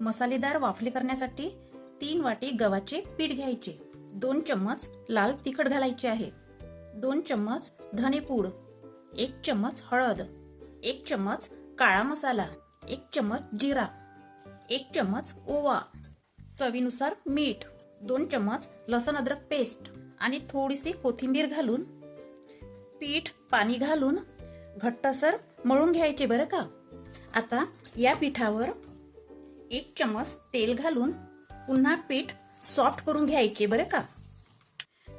मसालेदार वाफले करण्यासाठी 3 वाटी गव्हाचे पीठ घ्यायचे, 2 चम्मच लाल तिखट घालायचे आहे, 2 चम्मच धनेपूड, 1 चम्मच हळद, 1 चम्मच काळा मसाला, 1 चम्मच जिरा, 1 चम्मच ओवा, चवीनुसार मीठ, 2 चम्मच लसूण अद्रक पेस्ट आणि थोडीशी कोथिंबीर घालून पीठ पाणी घालून घट्टसर मळून घ्यायचे बरं का। आता या पिठावर 1 चम्मच तेल घालून पुन्हा पीठ सॉफ्ट करून घ्यायचे बरं का।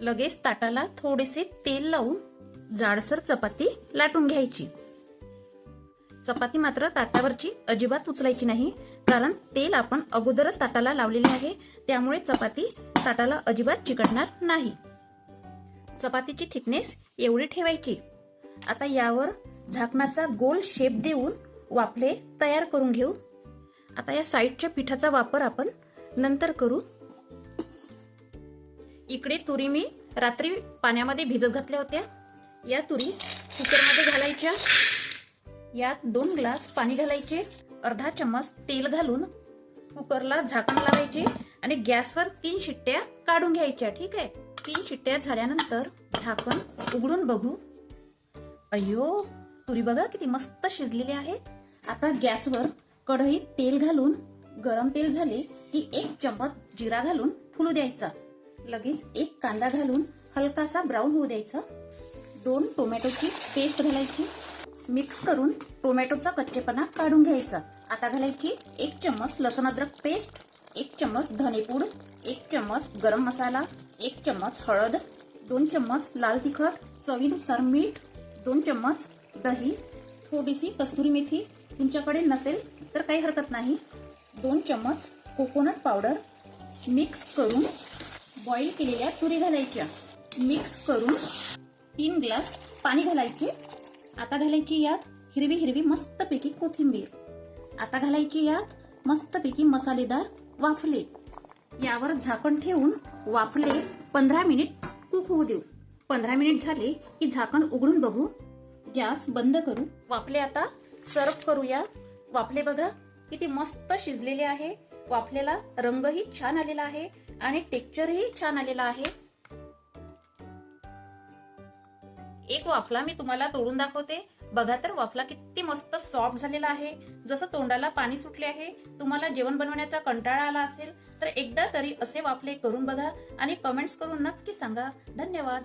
लगेच ताटाला थोडेसे तेल लावून जाडसर चपाती लाटून घ्यायची। चपाती मात्र ताटावरची अजिबात उचलायची नाही, कारण तेल आपण अगोदरच ताटाला लावलेले आहे, त्यामुळे चपाती ताटाला अजिबात चिकटणार नाही। चपातीची थिकनेस एवढी ठेवायची। आता यावर झाकणाचा गोल शेप देऊन वाफले तयार करून घेऊ। आता या साईडच्या पिठाचा वापर आपण नंतर करू। इकडे तुरी मी रात्री पाण्यामध्ये भिजत घातल्या होत्या। या तुरी कुकरमध्ये घालायच्या। यात 2 ग्लास पाणी घालायचे, अर्धा चम्मच तेल घालून कुकरला झाकण लावायचे आणि गॅसवर 3 शिट्ट्या काढून घ्यायच्या। ठीक आहे, 3 शिट्ट्या झाल्यानंतर झाकण उघडून बघू। अय्यो, तुरी बघा किती मस्त शिजलेली आहेत। आता गॅसवर कढईत तेल घालून गरम तेल झाले की 1 चम्मच जिरा घालून फुलू द्यायचा। लगेच 1 कांदा घालून हलकासा ब्राऊन होऊ द्यायचा। 2 टोमॅटोची पेस्ट घालायची, मिक्स करून टोमॅटोचा कच्चेपणा काढून घ्यायचा। आता घालायची 1 चम्मच लसूण अद्रक पेस्ट, 1 चम्मच धनेपूड, 1 चम्मच गरम मसाला, 1 चम्मच हळद, 2 चम्मच लाल तिखट, चवीनुसार मीठ, 2 चम्मच दही, थोडीशी कस्तुरी मेथी, तुमच्याकडे नसेल तर काही हरकत नाही, 2 चम्मच कोकोनट पावडर। मिक्स करून बॉईल केलेल्या तुरी घालायच्या। मिक्स करून 3 ग्लास पाणी घालायचे। आता घालायची यात हिरवी मस्तपैकी कोथिंबीर। आता घालायची यात मस्तपैकी मसालेदार वाफले। यावर झाकण ठेवून वाफले 15 मिनिट कुक होऊ देऊ। 15 मिनिट झाले की झाकण उघडून बघू। गॅस बंद करू। वाफले आता सर्व करूया। वाफले बघा किती मस्त शिजलेले आहे। वाफलेला रंगही छान आलेला आहे आणि टेक्स्चरही छान आलेला आहे। एक वाफला मी तुम्हाला तोडून दाखवते। बघा तर वाफला किती मस्त सॉफ्ट झालेला आहे, जसं तोंडाला पाणी सुटले आहे। तुम्हाला जेवण बनवण्याचा कंटाळा आला असेल तर एकदा तरी असे वाफले करून बघा आणि कमेंट्स करून नक्की सांगा। धन्यवाद।